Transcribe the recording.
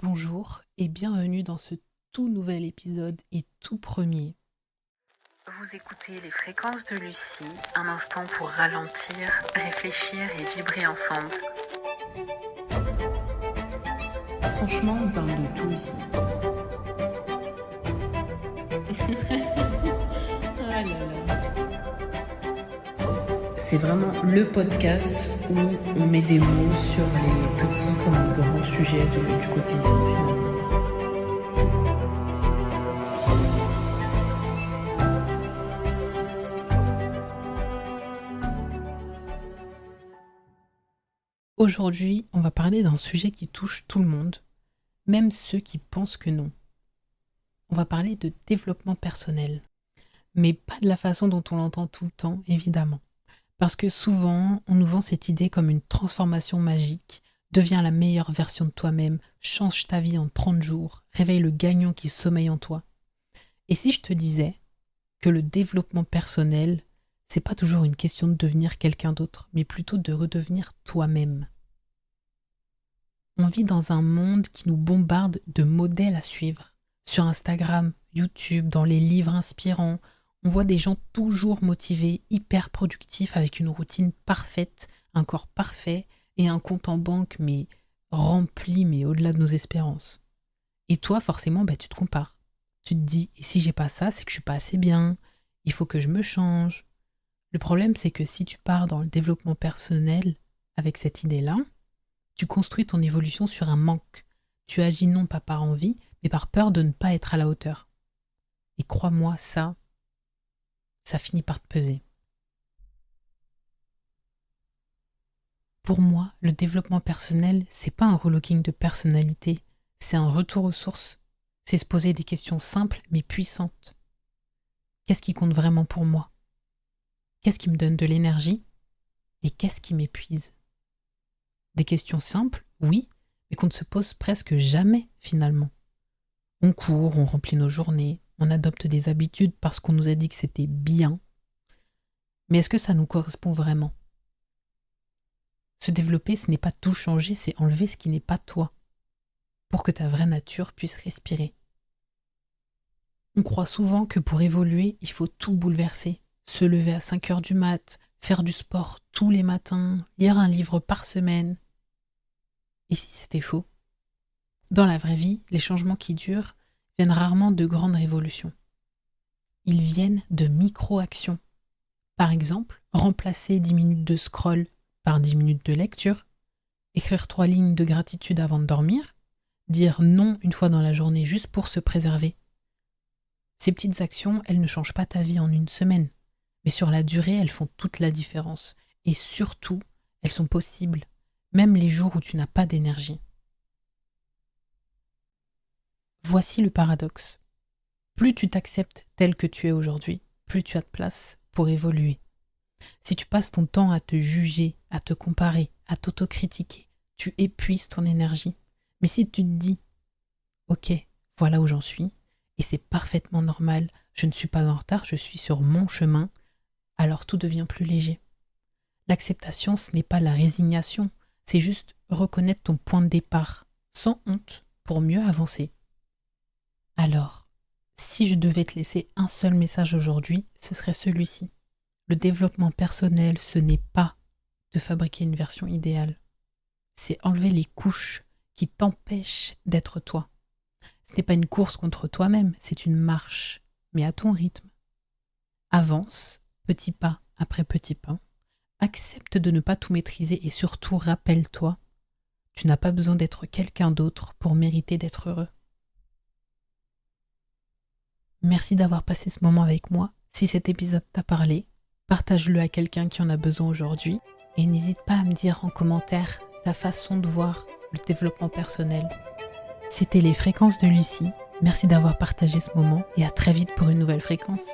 Bonjour et bienvenue dans ce tout nouvel épisode et tout premier. Vous écoutez les fréquences de Lucie, un instant pour ralentir, réfléchir et vibrer ensemble. Franchement, on parle de tout ici. Ah là là. C'est vraiment le podcast où on met des mots sur les petits comme les grands sujets du quotidien finalement. Aujourd'hui, on va parler d'un sujet qui touche tout le monde, même ceux qui pensent que non. On va parler de développement personnel, mais pas de la façon dont on l'entend tout le temps, évidemment. Parce que souvent, on nous vend cette idée comme une transformation magique. Deviens la meilleure version de toi-même, change ta vie en 30 jours, réveille le gagnant qui sommeille en toi. Et si je te disais que le développement personnel, c'est pas toujours une question de devenir quelqu'un d'autre, mais plutôt de redevenir toi-même. On vit dans un monde qui nous bombarde de modèles à suivre. Sur Instagram, YouTube, dans les livres inspirants, on voit des gens toujours motivés, hyper productifs, avec une routine parfaite, un corps parfait et un compte en banque mais rempli, mais au-delà de nos espérances. Et toi, forcément, tu te compares. Tu te dis, et si j'ai pas ça, c'est que je suis pas assez bien, il faut que je me change. Le problème, c'est que si tu pars dans le développement personnel avec cette idée-là, tu construis ton évolution sur un manque. Tu agis non pas par envie, mais par peur de ne pas être à la hauteur. Et crois-moi, ça finit par te peser. Pour moi, le développement personnel, c'est pas un relooking de personnalité, c'est un retour aux sources. C'est se poser des questions simples mais puissantes. Qu'est-ce qui compte vraiment pour moi ? Qu'est-ce qui me donne de l'énergie ? Et qu'est-ce qui m'épuise ? Des questions simples, oui, mais qu'on ne se pose presque jamais finalement. On court, on remplit nos journées, on adopte des habitudes parce qu'on nous a dit que c'était bien. Mais est-ce que ça nous correspond vraiment ? Se développer, ce n'est pas tout changer, c'est enlever ce qui n'est pas toi, pour que ta vraie nature puisse respirer. On croit souvent que pour évoluer, il faut tout bouleverser, se lever à 5h du mat', faire du sport tous les matins, lire un livre par semaine. Et si c'était faux ? Dans la vraie vie, les changements qui durent viennent rarement de grandes révolutions. Ils viennent de micro-actions. Par exemple, remplacer 10 minutes de scroll par 10 minutes de lecture, écrire 3 lignes de gratitude avant de dormir, dire non une fois dans la journée juste pour se préserver. Ces petites actions, elles ne changent pas ta vie en une semaine, mais sur la durée, elles font toute la différence. Et surtout, elles sont possibles, même les jours où tu n'as pas d'énergie. Voici le paradoxe. Plus tu t'acceptes tel que tu es aujourd'hui, plus tu as de place pour évoluer. Si tu passes ton temps à te juger, à te comparer, à t'autocritiquer, tu épuises ton énergie. Mais si tu te dis « Ok, voilà où j'en suis, et c'est parfaitement normal, je ne suis pas en retard, je suis sur mon chemin », alors tout devient plus léger. L'acceptation, ce n'est pas la résignation, c'est juste reconnaître ton point de départ, sans honte, pour mieux avancer. Alors, si je devais te laisser un seul message aujourd'hui, ce serait celui-ci. Le développement personnel, ce n'est pas de fabriquer une version idéale. C'est enlever les couches qui t'empêchent d'être toi. Ce n'est pas une course contre toi-même, c'est une marche, mais à ton rythme. Avance, petit pas après petit pas. Accepte de ne pas tout maîtriser et surtout rappelle-toi, tu n'as pas besoin d'être quelqu'un d'autre pour mériter d'être heureux. Merci d'avoir passé ce moment avec moi. Si cet épisode t'a parlé, partage-le à quelqu'un qui en a besoin aujourd'hui et n'hésite pas à me dire en commentaire ta façon de voir le développement personnel. C'était les fréquences de Lucie. Merci d'avoir partagé ce moment et à très vite pour une nouvelle fréquence.